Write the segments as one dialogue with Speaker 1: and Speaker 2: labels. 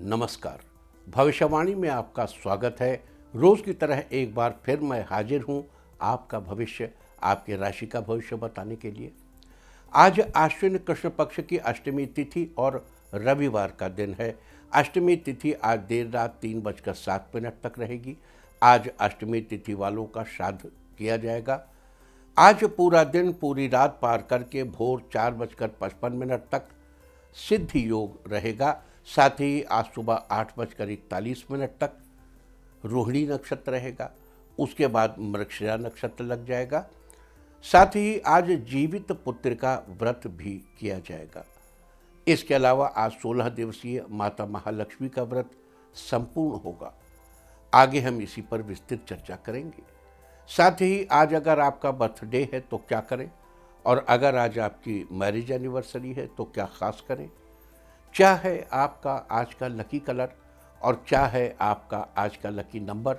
Speaker 1: नमस्कार। भविष्यवाणी में आपका स्वागत है। रोज की तरह एक बार फिर मैं हाजिर हूं आपका भविष्य, आपके राशि का भविष्य बताने के लिए। आज आश्विन कृष्ण पक्ष की अष्टमी तिथि और रविवार का दिन है। अष्टमी तिथि आज देर रात 3:07 तक रहेगी। आज अष्टमी तिथि वालों का श्राद्ध किया जाएगा। आज पूरा दिन पूरी रात पार करके भोर 4:55 तक सिद्धि योग रहेगा। साथ ही आज सुबह 8:41 तक रोहिणी नक्षत्र रहेगा। उसके बाद मृगशिरा नक्षत्र लग जाएगा। साथ ही आज जीवित पुत्र का व्रत भी किया जाएगा। इसके अलावा आज 16 दिवसीय माता महालक्ष्मी का व्रत संपूर्ण होगा। आगे हम इसी पर विस्तृत चर्चा करेंगे। साथ ही आज अगर आपका बर्थडे है तो क्या करें, और अगर आज आपकी मैरिज एनिवर्सरी है तो क्या खास करें, क्या है आपका आज का लकी कलर और क्या है आपका आज का लकी नंबर।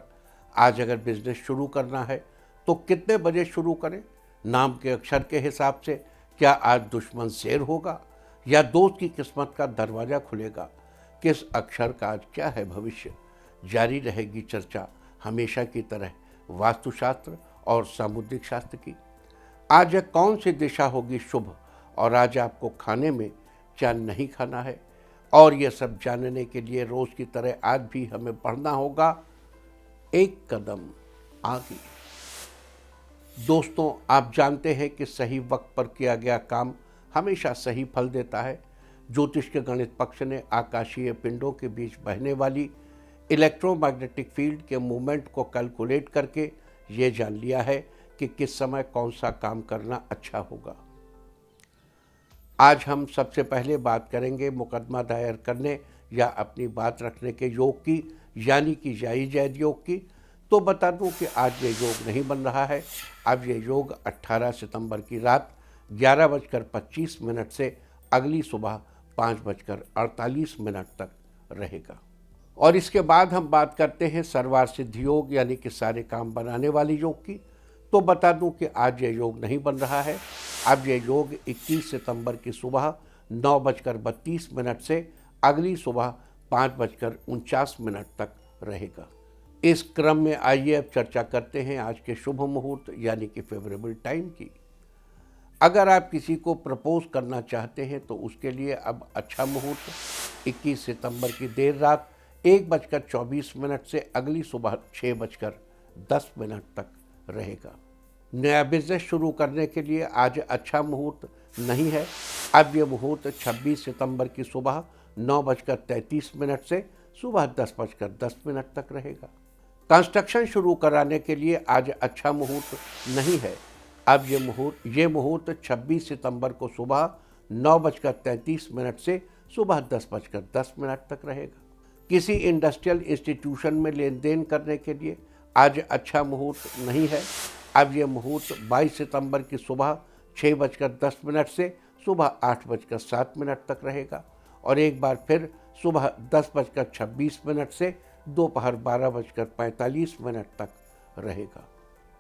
Speaker 1: आज अगर बिजनेस शुरू करना है तो कितने बजे शुरू करें, नाम के अक्षर के हिसाब से क्या आज दुश्मन शेर होगा या दोस्त की किस्मत का दरवाज़ा खुलेगा, किस अक्षर का आज क्या है भविष्य। जारी रहेगी चर्चा हमेशा की तरह वास्तुशास्त्र और सामुद्रिक शास्त्र की। आज कौन सी दिशा होगी शुभ और आज आपको खाने में क्या नहीं खाना है, और ये सब जानने के लिए रोज की तरह आज भी हमें बढ़ना होगा एक कदम आगे। दोस्तों, आप जानते हैं कि सही वक्त पर किया गया काम हमेशा सही फल देता है। ज्योतिष के गणित पक्ष ने आकाशीय पिंडों के बीच बहने वाली इलेक्ट्रोमैग्नेटिक फील्ड के मूवमेंट को कैलकुलेट करके ये जान लिया है कि किस समय कौन सा काम करना अच्छा होगा। आज हम सबसे पहले बात करेंगे मुकदमा दायर करने या अपनी बात रखने के योग की, यानी कि जायज योग की। तो बता दूं कि आज ये योग नहीं बन रहा है। अब ये योग 18 सितंबर की रात 11:25 से अगली सुबह 5:48 तक रहेगा। और इसके बाद हम बात करते हैं सर्वार सिद्धि योग, यानी कि सारे काम बनाने वाली योग की। तो बता दूं कि आज ये योग नहीं बन रहा है। अब ये योग 21 सितंबर की सुबह 9:32 से अगली सुबह 5:49 तक रहेगा। इस क्रम में आइए अब चर्चा करते हैं आज के शुभ मुहूर्त यानी कि फेवरेबल टाइम की। अगर आप किसी को प्रपोज करना चाहते हैं तो उसके लिए अब अच्छा मुहूर्त 21 सितंबर की देर रात 1:24 से अगली सुबह 6:10 तक रहेगा। नया बिजनेस शुरू करने के लिए आज अच्छा मुहूर्त नहीं है। अब यह मुहूर्त 26 सितंबर की सुबह 9:33 से सुबह 10:10 तक रहेगा। कंस्ट्रक्शन शुरू कराने के लिए आज अच्छा मुहूर्त नहीं है। अब ये मुहूर्त 26 सितंबर को सुबह 9:33 से सुबह 10:10 तक रहेगा। किसी इंडस्ट्रियल इंस्टीट्यूशन में लेन देन करने के लिए आज अच्छा मुहूर्त नहीं है। अब यह मुहूर्त 22 सितंबर की सुबह 6:10 से सुबह 8:07 तक रहेगा, और एक बार फिर सुबह 10:26 से दोपहर 12:45 तक रहेगा।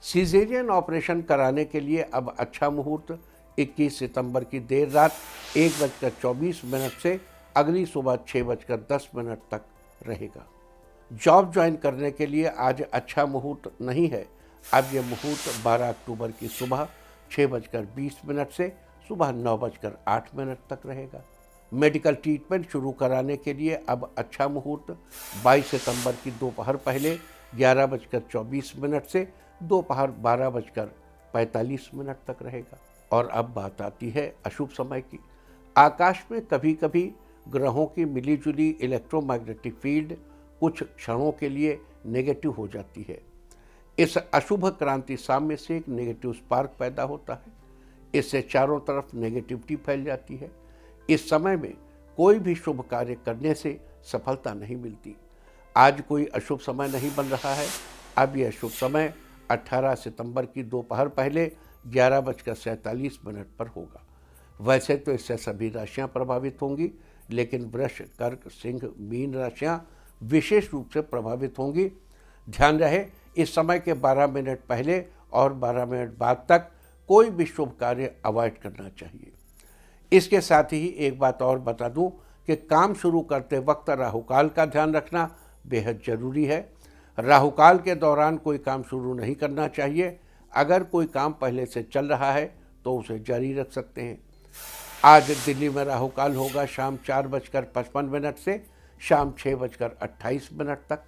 Speaker 1: सीजेरियन ऑपरेशन कराने के लिए अब अच्छा मुहूर्त 21 सितंबर की देर रात 1:24 से अगली सुबह 6:10 तक रहेगा। जॉब ज्वाइन करने के लिए आज अच्छा मुहूर्त नहीं है। अब यह मुहूर्त 12 अक्टूबर की सुबह 6:20 से सुबह 9:08 तक रहेगा। मेडिकल ट्रीटमेंट शुरू कराने के लिए अब अच्छा मुहूर्त 22 सितंबर की दोपहर पहले 11:24 से दोपहर 12:45 तक रहेगा। और अब बात आती है अशुभ समय की। आकाश में कभी कभी ग्रहों की मिलीजुली इलेक्ट्रोमैग्नेटिक फील्ड कुछ क्षणों के लिए नेगेटिव हो जाती है। इस अशुभ क्रांति साम्य से एक नेगेटिव स्पार्क पैदा होता है। इससे चारों तरफ नेगेटिविटी फैल जाती है। इस समय में कोई भी शुभ कार्य करने से सफलता नहीं मिलती। आज कोई अशुभ समय नहीं बन रहा है। अब यह शुभ समय 18 सितंबर की दोपहर पहले 11:47 पर होगा। वैसे तो इससे सभी राशियां प्रभावित होंगी, लेकिन वृष, कर्क, सिंह, मीन राशियां विशेष रूप से प्रभावित होंगी। ध्यान रहे, इस समय के 12 मिनट पहले और 12 मिनट बाद तक कोई भी शुभ कार्य अवॉइड करना चाहिए। इसके साथ ही एक बात और बता दूं कि काम शुरू करते वक्त राहुकाल का ध्यान रखना बेहद ज़रूरी है। राहुकाल के दौरान कोई काम शुरू नहीं करना चाहिए। अगर कोई काम पहले से चल रहा है तो उसे जारी रख सकते हैं। आज दिल्ली में राहुकाल होगा शाम 4:55 से शाम 6:28 तक।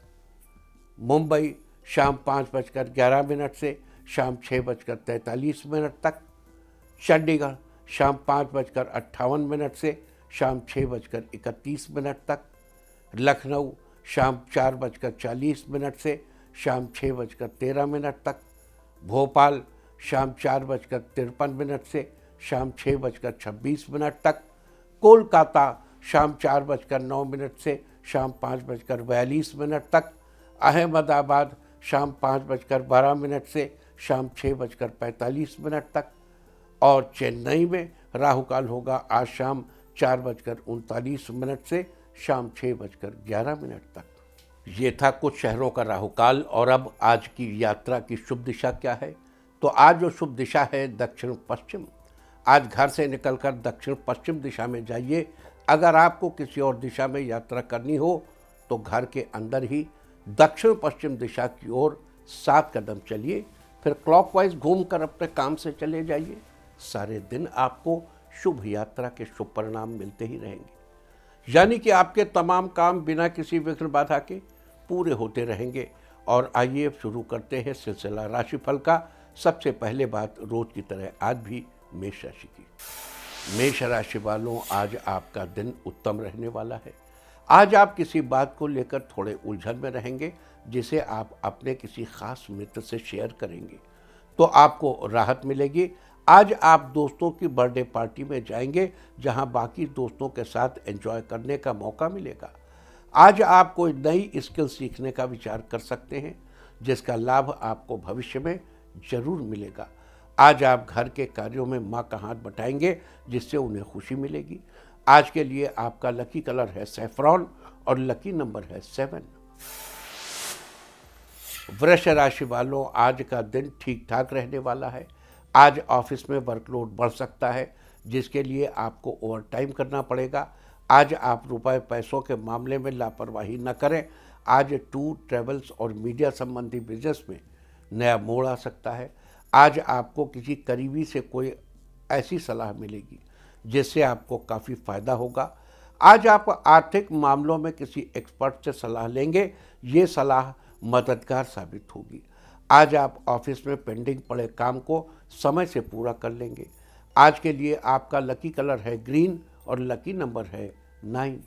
Speaker 1: मुंबई शाम 5:11 से शाम 6:43 तक। चंडीगढ़ शाम 5:58 से शाम 6:31 तक। लखनऊ शाम 4:40 से शाम 6:13 तक। भोपाल शाम 4:53 से शाम 6:26 तक। कोलकाता शाम 4:09 से शाम 5:42 तक। अहमदाबाद शाम 5:12 से शाम 6:45 तक। और चेन्नई में राहुकाल होगा आज शाम 4:39 से शाम 6:11 तक। ये था कुछ शहरों का राहुकाल। और अब आज की यात्रा की शुभ दिशा क्या है? तो आज जो शुभ दिशा है दक्षिण पश्चिम। आज घर से निकलकर दक्षिण पश्चिम दिशा में जाइए। अगर आपको किसी और दिशा में यात्रा करनी हो तो घर के अंदर ही दक्षिण पश्चिम दिशा की ओर 7 कदम चलिए, फिर क्लॉकवाइज घूमकर अपने काम से चले जाइए। सारे दिन आपको शुभ यात्रा के शुभ परिणाम मिलते ही रहेंगे, यानी कि आपके तमाम काम बिना किसी विघ्न बाधा के पूरे होते रहेंगे। और आइए अब शुरू करते हैं सिलसिला राशिफल का। सबसे पहले बात रोज की तरह आज भी मेष राशि की। मेष राशि वालों, आज आपका दिन उत्तम रहने वाला है। आज आप किसी बात को लेकर थोड़े उलझन में रहेंगे, जिसे आप अपने किसी खास मित्र से शेयर करेंगे तो आपको राहत मिलेगी। आज आप दोस्तों की बर्थडे पार्टी में जाएंगे, जहां बाकी दोस्तों के साथ एंजॉय करने का मौका मिलेगा। आज आप कोई नई स्किल सीखने का विचार कर सकते हैं, जिसका लाभ आपको भविष्य में जरूर मिलेगा। आज आप घर के कार्यों में मां का हाथ बटाएंगे, जिससे उन्हें खुशी मिलेगी। आज के लिए आपका लकी कलर है सैफरॉन और लकी नंबर है 7। वृष राशि वालों, आज का दिन ठीक ठाक रहने वाला है। आज ऑफिस में वर्कलोड बढ़ सकता है, जिसके लिए आपको ओवरटाइम करना पड़ेगा। आज आप रुपए पैसों के मामले में लापरवाही न करें। आज टूर, ट्रेवल्स और मीडिया संबंधी बिजनेस में नया मोड़ आ सकता है। आज आपको किसी करीबी से कोई ऐसी सलाह मिलेगी जिससे आपको काफ़ी फ़ायदा होगा। आज आप आर्थिक मामलों में किसी एक्सपर्ट से सलाह लेंगे, ये सलाह मददगार साबित होगी। आज आप ऑफिस में पेंडिंग पड़े काम को समय से पूरा कर लेंगे। आज के लिए आपका लकी कलर है ग्रीन और लकी नंबर है 9।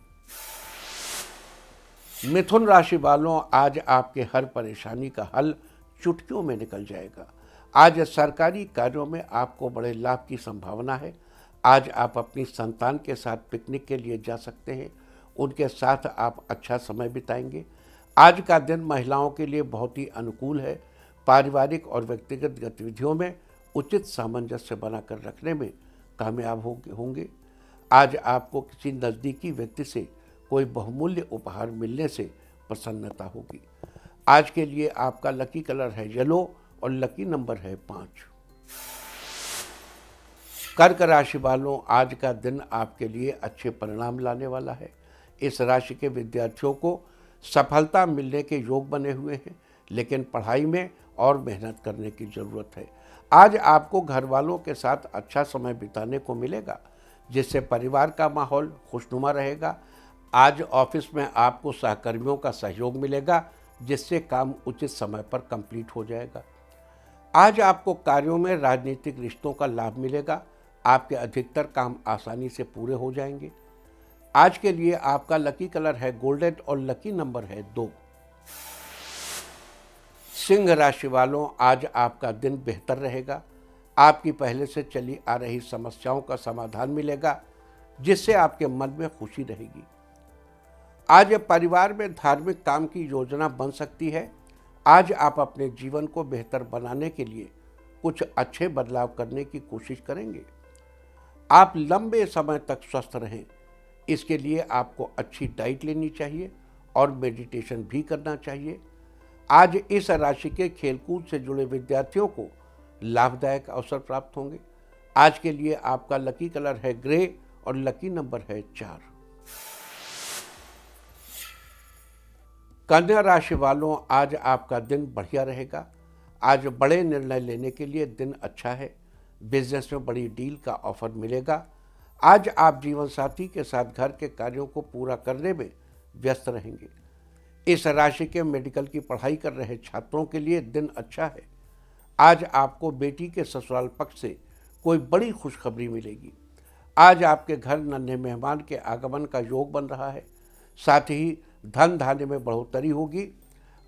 Speaker 1: मिथुन राशि वालों, आज आपके हर परेशानी का हल चुटकियों में निकल जाएगा। आज सरकारी कार्यों में आपको बड़े लाभ की संभावना है। आज आप अपनी संतान के साथ पिकनिक के लिए जा सकते हैं, उनके साथ आप अच्छा समय बिताएंगे। आज का दिन महिलाओं के लिए बहुत ही अनुकूल है। पारिवारिक और व्यक्तिगत गतिविधियों में उचित सामंजस्य बनाकर रखने में कामयाब होंगे। आज आपको किसी नज़दीकी व्यक्ति से कोई बहुमूल्य उपहार मिलने से प्रसन्नता होगी। आज के लिए आपका लकी कलर है येलो और लकी नंबर है 5। कर्क राशि वालों, आज का दिन आपके लिए अच्छे परिणाम लाने वाला है। इस राशि के विद्यार्थियों को सफलता मिलने के योग बने हुए हैं, लेकिन पढ़ाई में और मेहनत करने की ज़रूरत है। आज आपको घर वालों के साथ अच्छा समय बिताने को मिलेगा, जिससे परिवार का माहौल खुशनुमा रहेगा। आज ऑफिस में आपको सहकर्मियों का सहयोग मिलेगा, जिससे काम उचित समय पर कंप्लीट हो जाएगा। आज आपको कार्यों में राजनीतिक रिश्तों का लाभ मिलेगा। आपके अधिकतर काम आसानी से पूरे हो जाएंगे। आज के लिए आपका लकी कलर है गोल्डन और लकी नंबर है 2। सिंह राशि वालों, आज आपका दिन बेहतर रहेगा। आपकी पहले से चली आ रही समस्याओं का समाधान मिलेगा, जिससे आपके मन में खुशी रहेगी। आज परिवार में धार्मिक काम की योजना बन सकती है। आज आप अपने जीवन को बेहतर बनाने के लिए कुछ अच्छे बदलाव करने की कोशिश करेंगे। आप लंबे समय तक स्वस्थ रहें, इसके लिए आपको अच्छी डाइट लेनी चाहिए और मेडिटेशन भी करना चाहिए। आज इस राशि के खेलकूद से जुड़े विद्यार्थियों को लाभदायक अवसर प्राप्त होंगे। आज के लिए आपका लकी कलर है ग्रे और लकी नंबर है 4। कन्या राशि वालों, आज आपका दिन बढ़िया रहेगा। आज बड़े निर्णय लेने के लिए दिन अच्छा है। बिजनेस में बड़ी डील का ऑफर मिलेगा। आज आप जीवन साथी के साथ घर के कार्यों को पूरा करने में व्यस्त रहेंगे। इस राशि के मेडिकल की पढ़ाई कर रहे छात्रों के लिए दिन अच्छा है। आज आपको बेटी के ससुराल पक्ष से कोई बड़ी खुशखबरी मिलेगी। आज आपके घर नन्हे मेहमान के आगमन का योग बन रहा है। साथ ही धन धान्य में बढ़ोतरी होगी।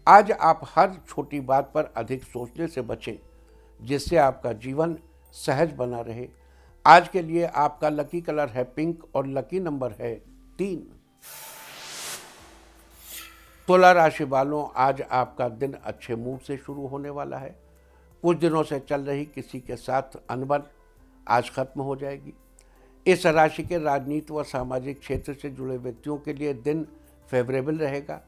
Speaker 1: आज आप हर छोटी बात पर अधिक सोचने से बचें, जिससे आपका जीवन सहज बना रहे। आज के लिए आपका लकी कलर है पिंक और लकी नंबर है 3। तुला राशि वालों, आज आपका दिन अच्छे मूड से शुरू होने वाला है। कुछ दिनों से चल रही किसी के साथ अनबन आज खत्म हो जाएगी। इस राशि के राजनीति व सामाजिक क्षेत्र से जुड़े व्यक्तियों के लिए दिन फेवरेबल रहेगा।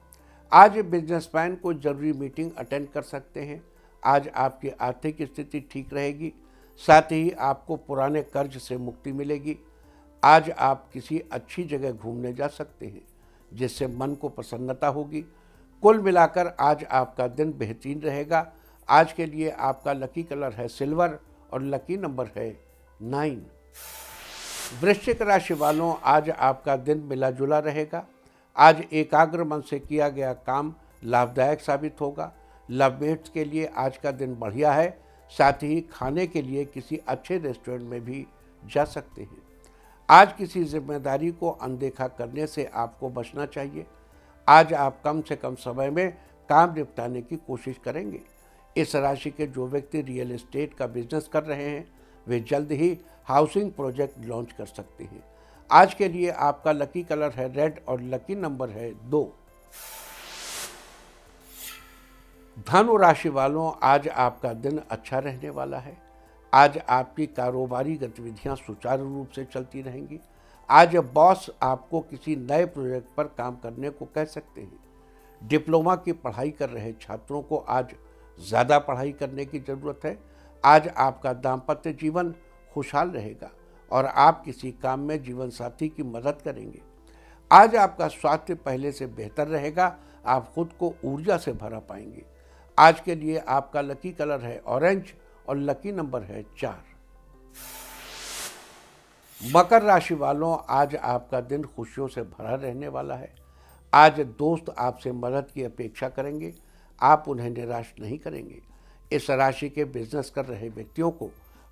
Speaker 1: आज बिजनेसमैन कोई जरूरी मीटिंग अटेंड कर सकते हैं। आज आपकी आर्थिक स्थिति ठीक रहेगी। साथ ही आपको पुराने कर्ज से मुक्ति मिलेगी। आज आप किसी अच्छी जगह घूमने जा सकते हैं, जिससे मन को प्रसन्नता होगी। कुल मिलाकर आज आपका दिन बेहतरीन रहेगा। आज के लिए आपका लकी कलर है सिल्वर और लकी नंबर है 9। वृश्चिक राशि वालों, आज आपका दिन मिला जुला रहेगा। आज एकाग्र मन से किया गया काम लाभदायक साबित होगा। लवमेट्स के लिए आज का दिन बढ़िया है। साथ ही खाने के लिए किसी अच्छे रेस्टोरेंट में भी जा सकते हैं। आज किसी जिम्मेदारी को अनदेखा करने से आपको बचना चाहिए। आज आप कम से कम समय में काम निपटाने की कोशिश करेंगे। इस राशि के जो व्यक्ति रियल एस्टेट का बिजनेस कर रहे हैं, वे जल्द ही हाउसिंग प्रोजेक्ट लॉन्च कर सकते हैं। आज के लिए आपका लकी कलर है रेड और लकी नंबर है 2। धनु राशि वालों, आज आपका दिन अच्छा रहने वाला है। आज आपकी कारोबारी गतिविधियां सुचारू रूप से चलती रहेंगी। आज बॉस आपको किसी नए प्रोजेक्ट पर काम करने को कह सकते हैं। डिप्लोमा की पढ़ाई कर रहे छात्रों को आज ज़्यादा पढ़ाई करने की ज़रूरत है। आज आपका दाम्पत्य जीवन खुशहाल रहेगा और आप किसी काम में जीवन साथी की मदद करेंगे। आज आपका स्वास्थ्य पहले से बेहतर रहेगा। आप खुद को ऊर्जा से भरा पाएंगे। आज के लिए आपका लकी कलर है ऑरेंज और लकी नंबर है 4। मकर राशि वालों, आज आपका दिन खुशियों से भरा रहने वाला है। आज दोस्त आपसे मदद की अपेक्षा करेंगे। आप उन्हें निराश नहीं करेंगे। इस राशि के बिजनेस कर रहे व्यक्तियों को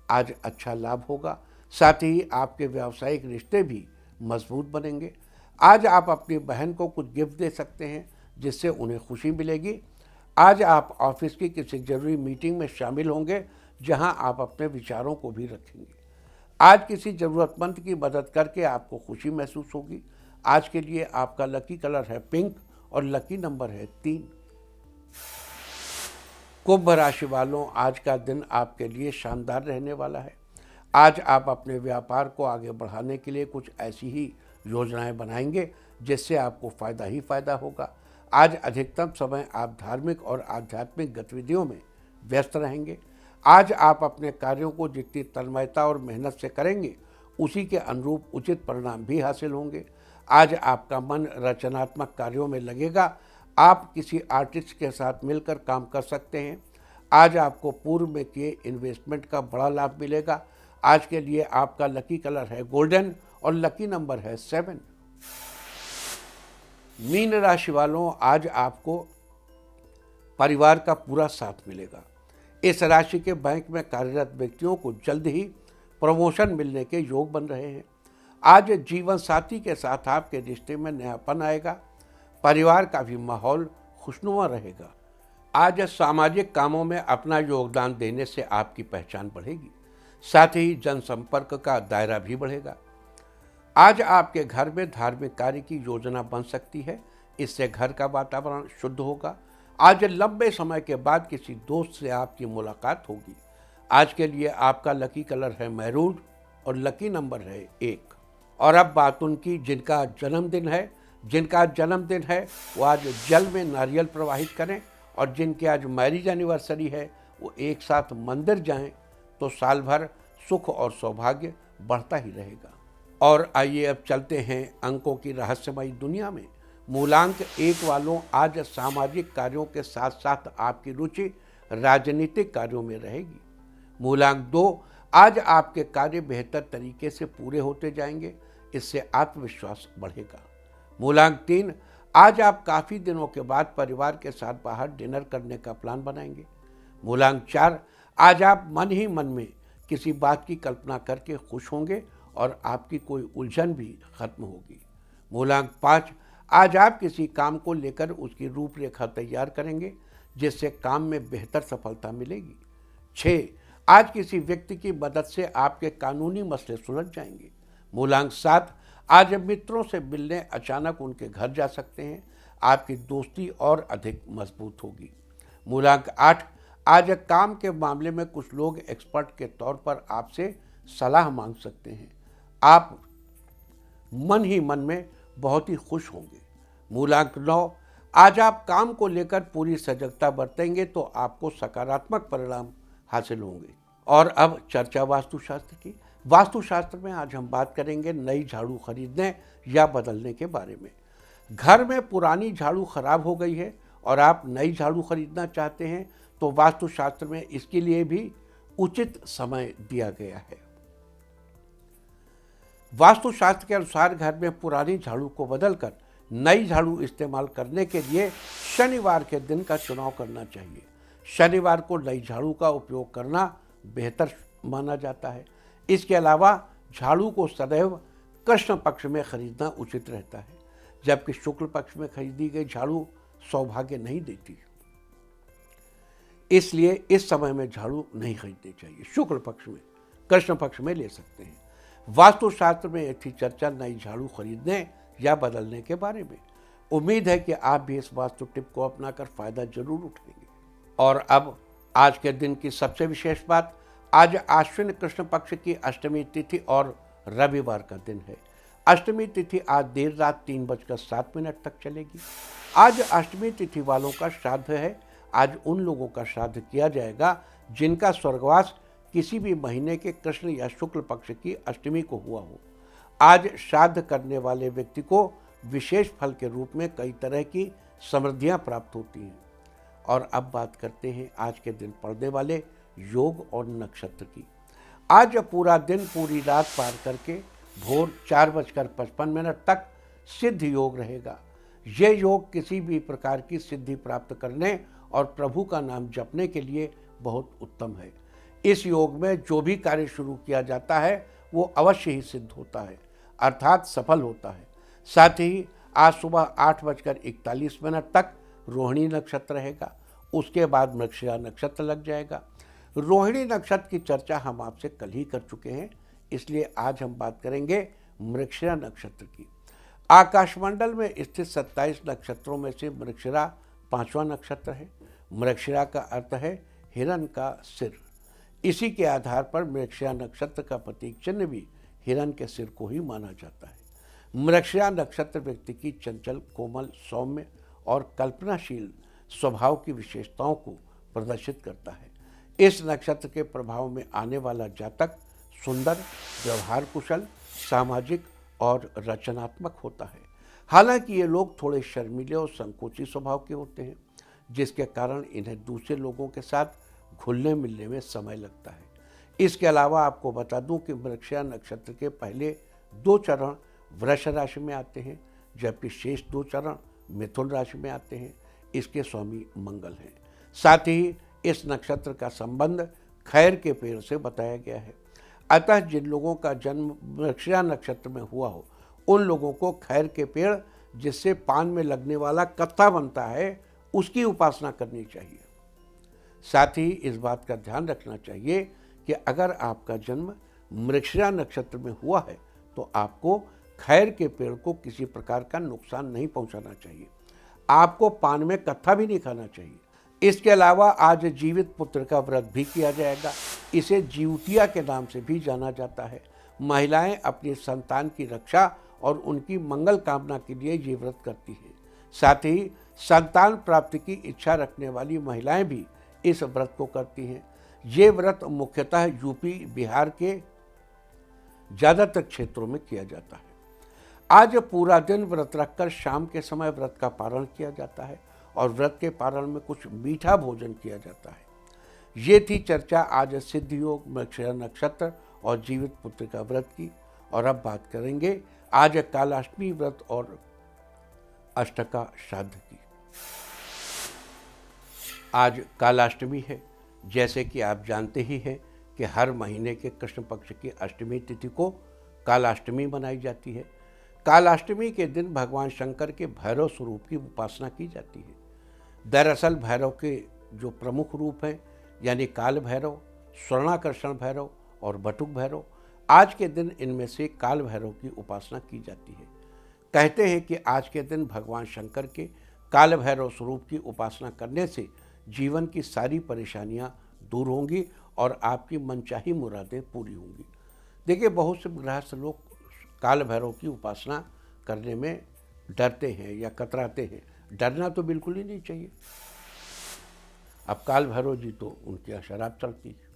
Speaker 1: आज अच्छा लाभ होगा। साथ ही आपके व्यावसायिक रिश्ते भी मजबूत बनेंगे। आज आप अपनी बहन को कुछ गिफ्ट दे सकते हैं, जिससे उन्हें खुशी मिलेगी। आज आप ऑफिस की किसी जरूरी मीटिंग में शामिल होंगे, जहां आप अपने विचारों को भी रखेंगे। आज किसी ज़रूरतमंद की मदद करके आपको खुशी महसूस होगी। आज के लिए आपका लकी कलर है पिंक और लकी नंबर है 3। कुंभ राशि वालों, आज का दिन आपके लिए शानदार रहने वाला है। आज आप अपने व्यापार को आगे बढ़ाने के लिए कुछ ऐसी ही योजनाएं बनाएंगे, जिससे आपको फ़ायदा ही फ़ायदा होगा। आज अधिकतम समय आप धार्मिक और आध्यात्मिक गतिविधियों में व्यस्त रहेंगे। आज आप अपने कार्यों को जितनी तन्मयता और मेहनत से करेंगे, उसी के अनुरूप उचित परिणाम भी हासिल होंगे। आज आपका मन रचनात्मक कार्यों में लगेगा। आप किसी आर्टिस्ट के साथ मिलकर काम कर सकते हैं। आज आपको पूर्व में किए इन्वेस्टमेंट का बड़ा लाभ मिलेगा। आज के लिए आपका लकी कलर है गोल्डन और लकी नंबर है 7। मीन राशि वालों, आज आपको परिवार का पूरा साथ मिलेगा। इस राशि के बैंक में कार्यरत व्यक्तियों को जल्द ही प्रमोशन मिलने के योग बन रहे हैं। आज जीवन साथी के साथ आपके रिश्ते में नयापन आएगा। परिवार का भी माहौल खुशनुमा रहेगा। आज सामाजिक कामों में अपना योगदान देने से आपकी पहचान बढ़ेगी। साथ ही जनसंपर्क का दायरा भी बढ़ेगा। आज आपके घर में धार्मिक कार्य की योजना बन सकती है। इससे घर का वातावरण शुद्ध होगा। आज लंबे समय के बाद किसी दोस्त से आपकी मुलाकात होगी। आज के लिए आपका लकी कलर है मैरून और लकी नंबर है 1। और अब बात उनकी जिनका जन्मदिन है वो आज जल में नारियल प्रवाहित करें, और जिनके आज मैरिज एनिवर्सरी है वो एक साथ मंदिर जाएं, तो साल भर सुख और सौभाग्य बढ़ता ही रहेगा। और आइए अब चलते हैं अंकों की रहस्यमयी दुनिया में। मूलांक 1 वालों, आज सामाजिक कार्यों के साथ साथ आपकी रुचि राजनीतिक कार्यों में रहेगी। मूलांक 2, आज आपके कार्य बेहतर तरीके से पूरे होते जाएंगे, इससे आत्मविश्वास बढ़ेगा। मूलांक 3, आज आप काफ़ी दिनों के बाद परिवार के साथ बाहर डिनर करने का प्लान बनाएंगे। मूलांक 4, आज आप मन ही मन में किसी बात की कल्पना करके खुश होंगे और आपकी कोई उलझन भी खत्म होगी। मूलांक 5, आज आप किसी काम को लेकर उसकी रूपरेखा तैयार करेंगे, जिससे काम में बेहतर सफलता मिलेगी। 6, आज किसी व्यक्ति की मदद से आपके कानूनी मसले सुलझ जाएंगे। मूलांक 7, आज मित्रों से मिलने अचानक उनके घर जा सकते हैं, आपकी दोस्ती और अधिक मजबूत होगी। मूलांक 8, आज काम के मामले में कुछ लोग एक्सपर्ट के तौर पर आपसे सलाह मांग सकते हैं, आप मन ही मन में बहुत ही खुश होंगे। मूलांक 9, आज आप काम को लेकर पूरी सजगता बरतेंगे तो आपको सकारात्मक परिणाम हासिल होंगे। और अब चर्चा वास्तुशास्त्र की। वास्तुशास्त्र में आज हम बात करेंगे नई झाड़ू खरीदने या बदलने के बारे में। घर में पुरानी झाड़ू खराब हो गई है और आप नई झाड़ू खरीदना चाहते हैं तो वास्तुशास्त्र में इसके लिए भी उचित समय दिया गया है। वास्तुशास्त्र के अनुसार घर में पुरानी झाड़ू को बदलकर नई झाड़ू इस्तेमाल करने के लिए शनिवार के दिन का चुनाव करना चाहिए। शनिवार को नई झाड़ू का उपयोग करना बेहतर माना जाता है। इसके अलावा झाड़ू को सदैव कृष्ण पक्ष में खरीदना उचित रहता है, जबकि शुक्ल पक्ष में खरीदी गई झाड़ू सौभाग्य नहीं देती, इसलिए इस समय में झाड़ू नहीं खरीदनी चाहिए। शुक्ल पक्ष में, कृष्ण पक्ष में ले सकते हैं। वास्तुशास्त्र में एक थी चर्चा नई झाड़ू खरीदने या बदलने के बारे में। उम्मीद है कि आप भी इस वास्तु टिप को अपनाकर फायदा जरूर उठाएंगे। और अब आज के दिन की सबसे विशेष बात, आज आश्विन कृष्ण पक्ष की अष्टमी तिथि और रविवार का दिन है। अष्टमी तिथि आज देर रात 3:07 तक चलेगी। आज अष्टमी तिथि वालों का श्राद्ध है। आज उन लोगों का श्राद्ध किया जाएगा जिनका स्वर्गवास किसी भी महीने के कृष्ण या शुक्ल पक्ष की अष्टमी को हुआ हो। आज श्राद्ध करने वाले व्यक्ति को विशेष फल के रूप में कई तरह की समृद्धियां प्राप्त होती हैं। और अब बात करते हैं आज के दिन पड़ने वाले योग और नक्षत्र की। आज पूरा दिन पूरी रात पार करके भोर 4:55 तक सिद्ध योग रहेगा। ये योग किसी भी प्रकार की सिद्धि प्राप्त करने और प्रभु का नाम जपने के लिए बहुत उत्तम है। इस योग में जो भी कार्य शुरू किया जाता है वो अवश्य ही सिद्ध होता है, अर्थात सफल होता है। साथ ही आज सुबह 8:41 तक रोहिणी नक्षत्र रहेगा। उसके बाद मृगशिरा नक्षत्र लग जाएगा। रोहिणी नक्षत्र की चर्चा हम आपसे कल ही कर चुके हैं, इसलिए आज हम बात करेंगे मृगशिरा नक्षत्र की। आकाशमंडल में स्थित 27 नक्षत्रों में से मृगशिरा 5वां नक्षत्र है। मृगशिरा का अर्थ है हिरण का सिर। इसी के आधार पर मृगशिरा नक्षत्र का प्रतीक चिन्ह भी हिरण के सिर को ही माना जाता है। मृगशिरा नक्षत्र व्यक्ति की चंचल, कोमल, सौम्य और कल्पनाशील स्वभाव की विशेषताओं को प्रदर्शित करता है। इस नक्षत्र के प्रभाव में आने वाला जातक सुंदर, व्यवहार कुशल, सामाजिक और रचनात्मक होता है। हालांकि ये लोग थोड़े शर्मीले और संकोची स्वभाव के होते हैं, जिसके कारण इन्हें दूसरे लोगों के साथ घुलने मिलने में समय लगता है। इसके अलावा आपको बता दूं कि मृगशिरा नक्षत्र के पहले 2 चरण वृष राशि में आते हैं, जबकि शेष 2 चरण मिथुन राशि में आते हैं। इसके स्वामी मंगल हैं। साथ ही इस नक्षत्र का संबंध खैर के पेड़ से बताया गया है। अतः जिन लोगों का जन्म मृगशिरा नक्षत्र में हुआ हो, उन लोगों को खैर के पेड़ जिससे पान में लगने वाला कत्था बनता है, उसकी उपासना करनी चाहिए। साथ ही इस बात का ध्यान रखना चाहिए कि अगर आपका जन्म मृगशिरा नक्षत्र में हुआ है तो आपको खैर के पेड़ को किसी प्रकार का नुकसान नहीं पहुंचाना चाहिए। आपको पान में कत्था भी नहीं खाना चाहिए। इसके अलावा आज जीवित पुत्र का व्रत भी किया जाएगा। इसे जीवतिया के नाम से भी जाना जाता है। महिलाएं अपनी संतान की रक्षा और उनकी मंगल कामना के लिए ये व्रत करती हैं। साथ ही संतान प्राप्ति की इच्छा रखने वाली महिलाएं भी इस व्रत को करती हैं। ये व्रत मुख्यतः यूपी, बिहार के ज़्यादातर क्षेत्रों में किया जाता है। आज पूरा दिन व्रत रखकर शाम के समय व्रत का पारण किया जाता है और व्रत के पारण में कुछ मीठा भोजन किया जाता है। ये थी चर्चा आज सिद्ध योग, मृगशिरा नक्षत्र और जीवित पुत्र का व्रत की। और अब बात करेंगे आज कालाष्टमी व्रत और अष्टका श्राद्ध की। आज कालाष्टमी है। जैसे कि आप जानते ही हैं कि हर महीने के कृष्ण पक्ष की अष्टमी तिथि को कालाष्टमी मनाई जाती है। कालाष्टमी के दिन भगवान शंकर के भैरव स्वरूप की उपासना की जाती है। दरअसल भैरव के जो प्रमुख रूप हैं यानी काल भैरव, स्वर्णाकर्षण भैरव और बटुक भैरव, आज के दिन इनमें से काल भैरव की उपासना की जाती है। कहते हैं कि आज के दिन भगवान शंकर के काल भैरव स्वरूप की उपासना करने से जीवन की सारी परेशानियां दूर होंगी और आपकी मनचाही मुरादें पूरी होंगी। देखिए, बहुत से गृहस्थ लोग काल भैरव की उपासना करने में डरते हैं या कतराते हैं। डरना तो बिल्कुल ही नहीं चाहिए। अब काल भैरव जी तो उनकी शराब चढ़ती है,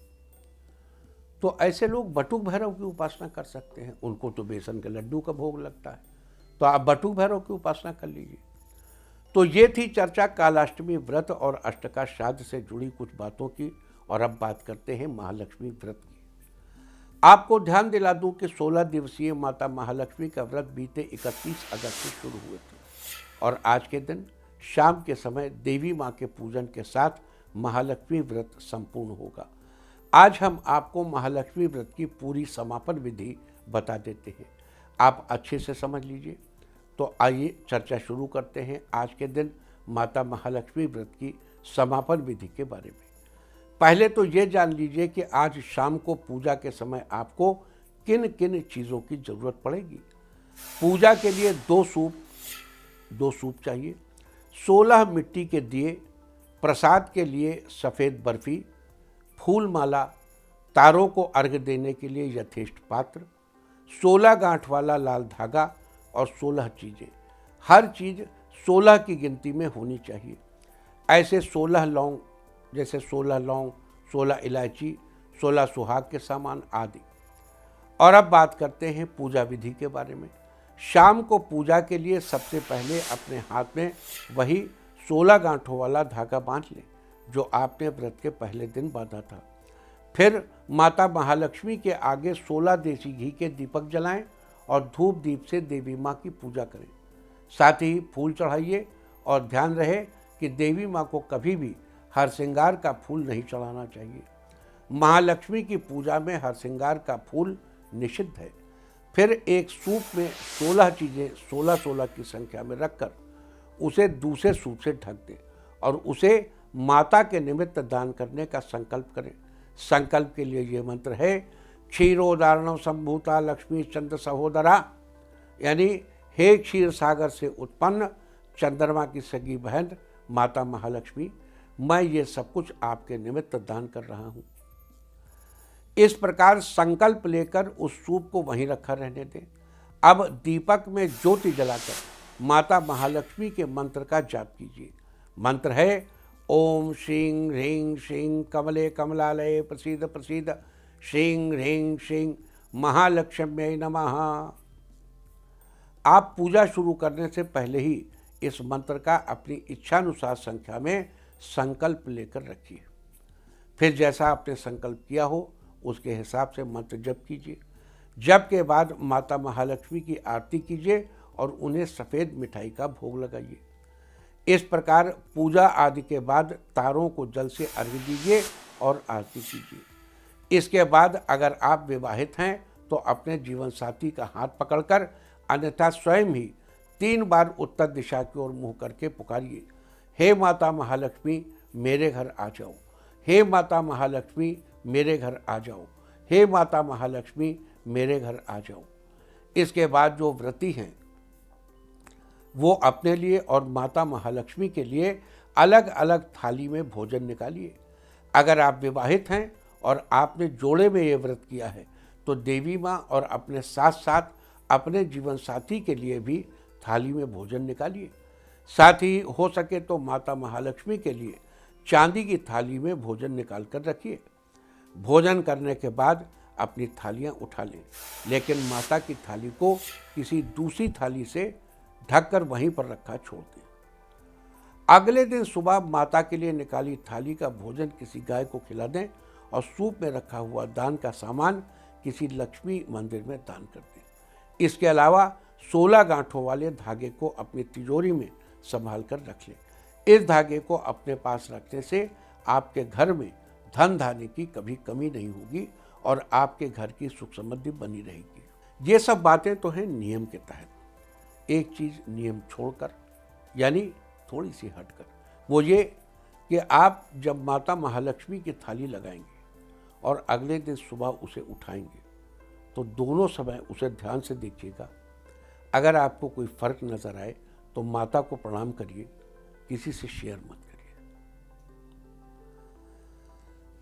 Speaker 1: तो ऐसे लोग बटुक भैरव की उपासना कर सकते हैं। उनको तो बेसन के लड्डू का भोग लगता है, तो आप बटुक भैरव की उपासना कर लीजिए। तो ये थी चर्चा कालाष्टमी व्रत और अष्टका श्राद्ध से जुड़ी कुछ बातों की। और अब बात करते हैं महालक्ष्मी व्रत की। आपको ध्यान दिला दूं कि 16 दिवसीय माता महालक्ष्मी का व्रत बीते 31 अगस्त से शुरू हुए थे और आज के दिन शाम के समय देवी माँ के पूजन के साथ महालक्ष्मी व्रत संपूर्ण होगा। आज हम आपको महालक्ष्मी व्रत की पूरी समापन विधि बता देते हैं, आप अच्छे से समझ लीजिए। तो आइए चर्चा शुरू करते हैं आज के दिन माता महालक्ष्मी व्रत की समापन विधि के बारे में। पहले तो ये जान लीजिए कि आज शाम को पूजा के समय आपको किन किन चीज़ों की ज़रूरत पड़ेगी। पूजा के लिए दो सूप चाहिए, 16 मिट्टी के दिए, प्रसाद के लिए सफ़ेद बर्फ़ी, फूल माला, तारों को अर्घ्य देने के लिए यथेष्ट पात्र, 16 गांठ वाला लाल धागा और 16 चीज़ें। हर चीज़ 16 की गिनती में होनी चाहिए। ऐसे 16 लौंग, जैसे 16 लौंग, 16 इलायची, 16 सुहाग के सामान आदि। और अब बात करते हैं पूजा विधि के बारे में। शाम को पूजा के लिए सबसे पहले अपने हाथ में वही 16 गांठों वाला धागा बांध लें जो आपने व्रत के पहले दिन बांधा था। फिर माता महालक्ष्मी के आगे 16 देसी घी के दीपक जलाएं और धूप दीप से देवी माँ की पूजा करें। साथ ही फूल चढ़ाइए और ध्यान रहे कि देवी माँ को कभी भी हर श्रृंगार का फूल नहीं चढ़ाना चाहिए। महालक्ष्मी की पूजा में हर श्रृंगार का फूल निषिद्ध है। फिर एक सूप में 16 चीज़ें 16-16 की संख्या में रखकर उसे दूसरे सूप से ढक दें और उसे माता के निमित्त दान करने का संकल्प करें। संकल्प के लिए ये मंत्र है, क्षीरोदारणम संभूता लक्ष्मी चंद्र सहोदरा, यानी हे क्षीर सागर से उत्पन्न चंद्रमा की सगी बहन माता महालक्ष्मी, मैं ये सब कुछ आपके निमित्त दान कर रहा हूँ। इस प्रकार संकल्प लेकर उस सूप को वहीं रखा रहने दें। अब दीपक में ज्योति जलाकर माता महालक्ष्मी के मंत्र का जाप कीजिए। मंत्र है, ओम श्रीं ह्रीं श्रीं कमले कमलालये प्रसीद प्रसीद, श्रीं ह्रीं श्रीं महालक्ष्म्यै नमः। आप पूजा शुरू करने से पहले ही इस मंत्र का अपनी इच्छानुसार संख्या में संकल्प लेकर रखिए। फिर जैसा आपने संकल्प किया हो उसके हिसाब से मंत्र जप कीजिए। जप के बाद माता महालक्ष्मी की आरती कीजिए और उन्हें सफ़ेद मिठाई का भोग लगाइए। इस प्रकार पूजा आदि के बाद तारों को जल से अर्घ्य दीजिए और आरती कीजिए। इसके बाद अगर आप विवाहित हैं तो अपने जीवन साथी का हाथ पकड़कर, अन्यथा स्वयं ही 3 बार उत्तर दिशा की ओर मुँह करके पुकारिए, हे माता महालक्ष्मी मेरे घर आ जाओ, हे माता महालक्ष्मी मेरे घर आ जाओ, हे माता महालक्ष्मी मेरे घर आ जाओ। इसके बाद जो व्रती हैं वो अपने लिए और माता महालक्ष्मी के लिए अलग अलग थाली में भोजन निकालिए। अगर आप विवाहित हैं और आपने जोड़े में ये व्रत किया है तो देवी माँ और अपने साथ साथ अपने जीवन साथी के लिए भी थाली में भोजन निकालिए। साथ ही हो सके तो माता महालक्ष्मी के लिए चांदी की थाली में भोजन निकाल कर रखिए। भोजन करने के बाद अपनी थालियां उठा लें, लेकिन माता की थाली को किसी दूसरी थाली से ढककर वहीं पर रखा छोड़ दें। अगले दिन सुबह माता के लिए निकाली थाली का भोजन किसी गाय को खिला दें और सूप में रखा हुआ दान का सामान किसी लक्ष्मी मंदिर में दान कर दें। इसके अलावा 16 गांठों वाले धागे को अपनी तिजोरी में संभाल कर रख लें। इस धागे को अपने पास रखने से आपके घर में धन धान्य की कभी कमी नहीं होगी और आपके घर की सुख समृद्धि बनी रहेगी। ये सब बातें तो हैं नियम के तहत। एक चीज नियम छोड़कर, यानी थोड़ी सी हटकर, वो ये कि आप जब माता महालक्ष्मी की थाली लगाएंगे और अगले दिन सुबह उसे उठाएंगे तो दोनों समय उसे ध्यान से देखिएगा। अगर आपको कोई फर्क नजर आए तो माता को प्रणाम करिए, किसी से शेयर मत करिए।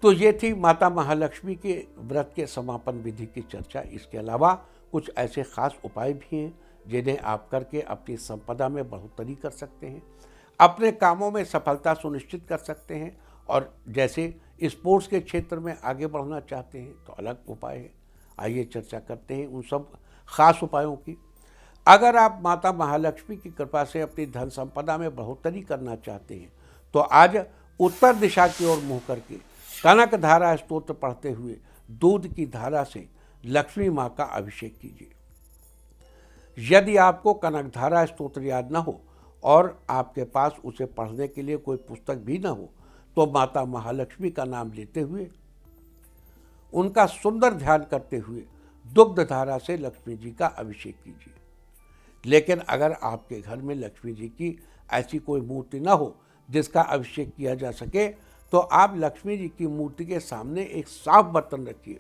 Speaker 1: तो ये थी माता महालक्ष्मी के व्रत के समापन विधि की चर्चा। इसके अलावा कुछ ऐसे खास उपाय भी हैं जिन्हें आप करके अपनी संपदा में बढ़ोतरी कर सकते हैं, अपने कामों में सफलता सुनिश्चित कर सकते हैं। और जैसे स्पोर्ट्स के क्षेत्र में आगे बढ़ना चाहते हैं तो अलग उपाय है। आइए चर्चा करते हैं उन सब खास उपायों की। अगर आप माता महालक्ष्मी की कृपा से अपनी धन संपदा में बढ़ोतरी करना चाहते हैं तो आज उत्तर दिशा की ओर मुँह करके कनक धारा स्तोत्र पढ़ते हुए दूध की धारा से लक्ष्मी माँ का अभिषेक कीजिए। यदि आपको कनक धारा स्तोत्र याद न हो और आपके पास उसे पढ़ने के लिए कोई पुस्तक भी न हो तो माता महालक्ष्मी का नाम लेते हुए, उनका सुंदर ध्यान करते हुए दुग्ध धारा से लक्ष्मी जी का अभिषेक कीजिए। लेकिन अगर आपके घर में लक्ष्मी जी की ऐसी कोई मूर्ति न हो जिसका अभिषेक किया जा सके तो आप लक्ष्मी जी की मूर्ति के सामने एक साफ बर्तन रखिए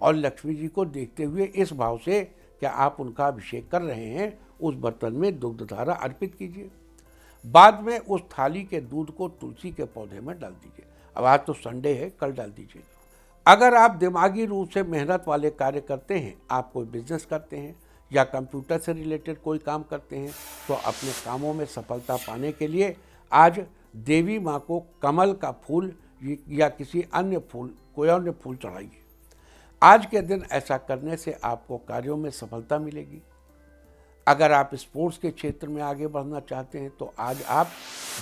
Speaker 1: और लक्ष्मी जी को देखते हुए इस भाव से कि आप उनका अभिषेक कर रहे हैं, उस बर्तन में दुग्ध धारा अर्पित कीजिए। बाद में उस थाली के दूध को तुलसी के पौधे में डाल दीजिए। अब आज तो संडे है, कल डाल दीजिएगा। अगर आप दिमागी रूप से मेहनत वाले कार्य करते हैं, आप कोई बिजनेस करते हैं या कंप्यूटर से रिलेटेड कोई काम करते हैं तो अपने कामों में सफलता पाने के लिए आज देवी माँ को कमल का फूल या किसी अन्य फूल, कोई अन्य फूल चढ़ाइए। आज के दिन ऐसा करने से आपको कार्यों में सफलता मिलेगी। अगर आप स्पोर्ट्स के क्षेत्र में आगे बढ़ना चाहते हैं तो आज आप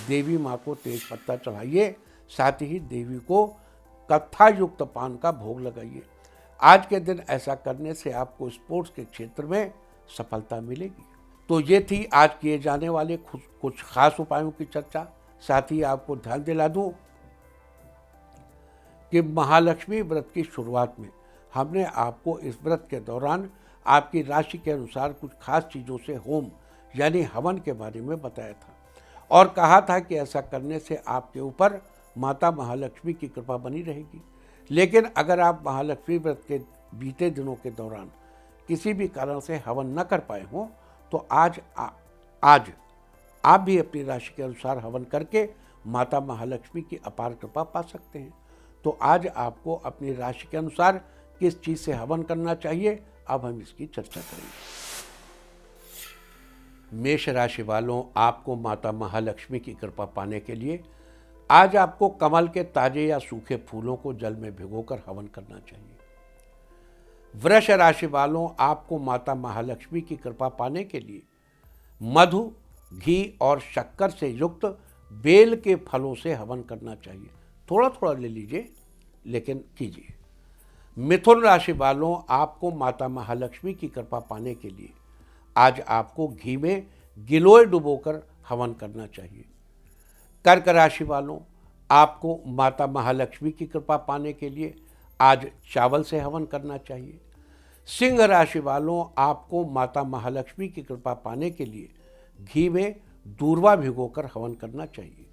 Speaker 1: देवी माँ को तेज पत्ता चढ़ाइए, साथ ही देवी को कत्था युक्त पान का भोग लगाइए। आज के दिन ऐसा करने से आपको स्पोर्ट्स के क्षेत्र में सफलता मिलेगी। तो ये थी आज किए जाने वाले कुछ खास उपायों की चर्चा। साथ ही आपको ध्यान दिला दूं कि महालक्ष्मी व्रत की शुरुआत में हमने आपको इस व्रत के दौरान आपकी राशि के अनुसार कुछ खास चीज़ों से होम यानी हवन के बारे में बताया था और कहा था कि ऐसा करने से आपके ऊपर माता महालक्ष्मी की कृपा बनी रहेगी। लेकिन अगर आप महालक्ष्मी व्रत के बीते दिनों के दौरान किसी भी कारण से हवन न कर पाए हों तो आज आप भी अपनी राशि के अनुसार हवन करके माता महालक्ष्मी की अपार कृपा पा सकते हैं। तो आज आपको अपनी राशि के अनुसार किस चीज़ से हवन करना चाहिए, अब हम इसकी चर्चा करेंगे। मेष राशि वालों, आपको माता महालक्ष्मी की कृपा पाने के लिए आज आपको कमल के ताजे या सूखे फूलों को जल में भिगोकर हवन करना चाहिए। वृष राशि वालों, आपको माता महालक्ष्मी की कृपा पाने के लिए मधु, घी और शक्कर से युक्त बेल के फलों से हवन करना चाहिए। थोड़ा थोड़ा ले लीजिए लेकिन कीजिए। मिथुन राशि वालों, आपको माता महालक्ष्मी की कृपा पाने के लिए आज आपको घी में गिलोय डुबोकर हवन करना चाहिए। कर्क राशि वालों, आपको माता महालक्ष्मी की कृपा पाने के लिए आज चावल से हवन करना चाहिए। सिंह राशि वालों, आपको माता महालक्ष्मी की कृपा पाने के लिए घी में दूर्वा भिगोकर हवन करना चाहिए।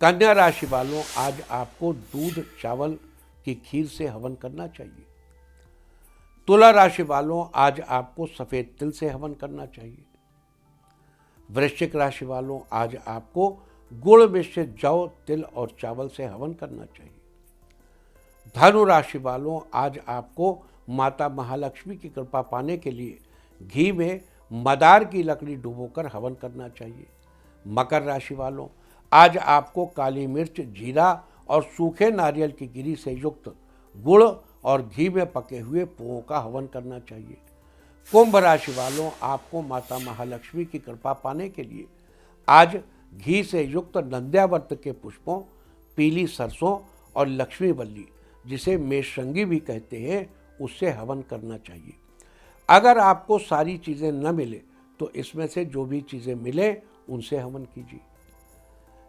Speaker 1: कन्या राशि वालों, आज आपको दूध चावल की खीर से हवन करना चाहिए। तुला राशि वालों, आज आपको सफेद तिल से हवन करना चाहिए। वृश्चिक राशि वालों, आज आपको गुड़ मिश्रित जौ, तिल और चावल से हवन करना चाहिए। धनु राशि वालों, आज आपको माता महालक्ष्मी की कृपा पाने के लिए घी में मदार की लकड़ी डुबोकर हवन करना चाहिए। मकर राशि वालों, आज आपको काली मिर्च, जीरा और सूखे नारियल की गिरी से युक्त गुड़ और घी में पके हुए पोहों का हवन करना चाहिए। कुंभ राशि वालों, आपको माता महालक्ष्मी की कृपा पाने के लिए आज घी से युक्त नंद्यावर्त के पुष्पों, पीली सरसों और लक्ष्मी बल्ली, जिसे मेषरंगी भी कहते हैं, उससे हवन करना चाहिए। अगर आपको सारी चीज़ें न मिले तो इसमें से जो भी चीज़ें मिले उनसे हवन कीजिए।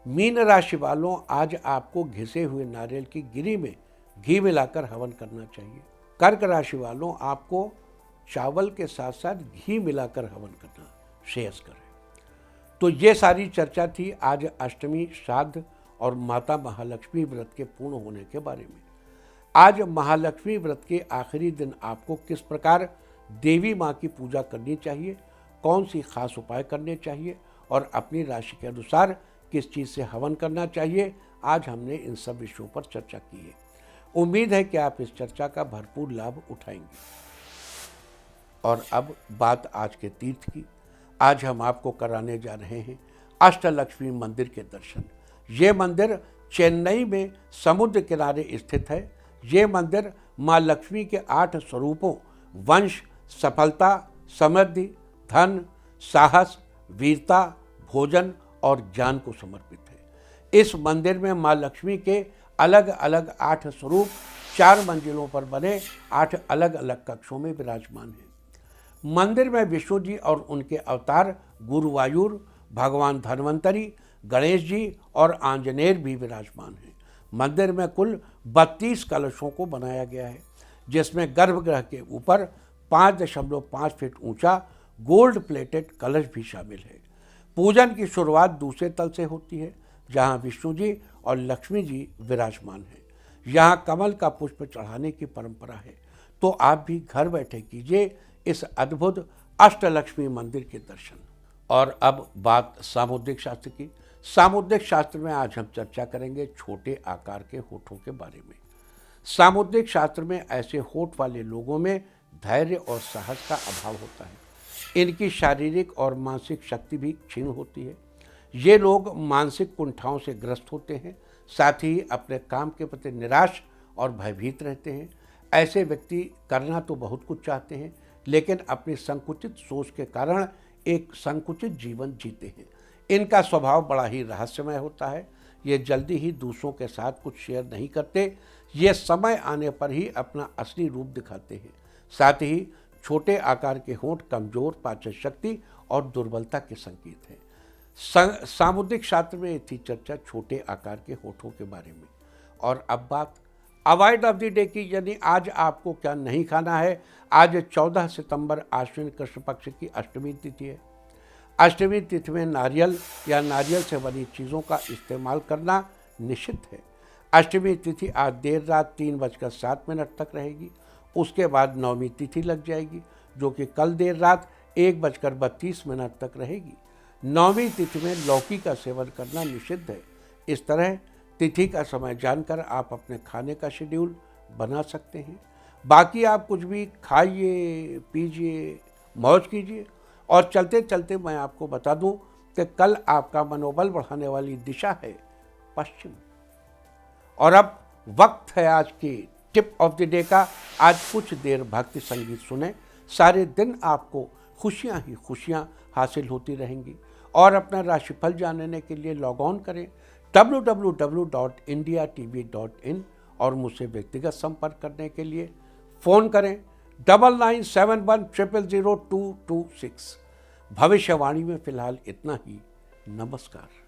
Speaker 1: मीन राशि वालों, आज आपको घिसे हुए नारियल की गिरी में घी मिलाकर हवन करना चाहिए। कर्क राशि वालों, आपको चावल के साथ साथ घी मिलाकर हवन करना श्रेयस्कर है। तो ये सारी चर्चा थी आज अष्टमी, श्राद्ध और माता महालक्ष्मी व्रत के पूर्ण होने के बारे में। आज महालक्ष्मी व्रत के आखिरी दिन आपको किस प्रकार देवी माँ की पूजा करनी चाहिए, कौन सी खास उपाय करने चाहिए और अपनी राशि के अनुसार किस चीज़ से हवन करना चाहिए, आज हमने इन सब विषयों पर चर्चा की है। उम्मीद है कि आप इस चर्चा का भरपूर लाभ उठाएंगे। और अब बात आज के तीर्थ की। आज हम आपको कराने जा रहे हैं अष्टलक्ष्मी मंदिर के दर्शन। ये मंदिर चेन्नई में समुद्र किनारे स्थित है। ये मंदिर माँ लक्ष्मी के 8 स्वरूपों वंश, सफलता, समृद्धि, धन, साहस, वीरता, भोजन और ज्ञान को समर्पित है। इस मंदिर में माँ लक्ष्मी के अलग अलग 8 स्वरूप 4 मंजिलों पर बने 8 अलग अलग कक्षों में विराजमान हैं। मंदिर में विष्णु जी और उनके अवतार गुरुवायुर, भगवान धन्वंतरी, गणेश जी और आंजनेय भी विराजमान हैं। मंदिर में कुल 32 कलशों को बनाया गया है, जिसमें गर्भगृह के ऊपर 5.5 फीट ऊंचा गोल्ड प्लेटेड कलश भी शामिल है। पूजन की शुरुआत दूसरे तल से होती है, जहां विष्णु जी और लक्ष्मी जी विराजमान हैं। यहां कमल का पुष्प चढ़ाने की परंपरा है। तो आप भी घर बैठे कीजिए इस अद्भुत अष्टलक्ष्मी मंदिर के दर्शन। और अब बात सामुद्रिक शास्त्र की। सामुद्रिक शास्त्र में आज हम चर्चा करेंगे छोटे आकार के होठों के बारे में। सामुद्रिक शास्त्र में ऐसे होठ वाले लोगों में धैर्य और साहस का अभाव होता है। इनकी शारीरिक और मानसिक शक्ति भी क्षीण होती है। ये लोग मानसिक कुंठाओं से ग्रस्त होते हैं, साथ ही अपने काम के प्रति निराश और भयभीत रहते हैं। ऐसे व्यक्ति करना तो बहुत कुछ चाहते हैं, लेकिन अपनी संकुचित सोच के कारण एक संकुचित जीवन जीते हैं। इनका स्वभाव बड़ा ही रहस्यमय होता है। ये जल्दी ही दूसरों के साथ कुछ शेयर नहीं करते। ये समय आने पर ही अपना असली रूप दिखाते हैं। साथ ही छोटे आकार के होंठ कमजोर, पाचन शक्ति और दुर्बलता के संकेत हैं। सामुद्रिक शास्त्र में थी चर्चा छोटे आकार के होठों के बारे में। और अब बात अवॉइड ऑफ द डे की, यानी आज आपको क्या नहीं खाना है। आज 14 सितंबर आश्विन कृष्ण पक्ष की अष्टमी तिथि है। अष्टमी तिथि में नारियल या नारियल से बनी चीज़ों का इस्तेमाल करना निषिद्ध है। अष्टमी तिथि आज देर रात 3:07 तक रहेगी। उसके बाद नवमी तिथि लग जाएगी, जो कि कल देर रात 1:32 तक रहेगी। नवमी तिथि में लौकी का सेवन करना निषिद्ध है। इस तरह तिथि का समय जानकर आप अपने खाने का शेड्यूल बना सकते हैं। बाकी आप कुछ भी खाइए, पीजिए, मौज कीजिए। और चलते चलते मैं आपको बता दूं कि कल आपका मनोबल बढ़ाने वाली दिशा है पश्चिम। और अब वक्त है आज की टिप ऑफ द डे का। आज कुछ देर भक्ति संगीत सुने। सारे दिन आपको खुशियां ही खुशियां हासिल होती रहेंगी। और अपना राशिफल जानने के लिए लॉग ऑन करें www.indiatv.in और मुझसे व्यक्तिगत संपर्क करने के लिए फ़ोन करें 9971000226। भविष्यवाणी में फिलहाल इतना ही। नमस्कार।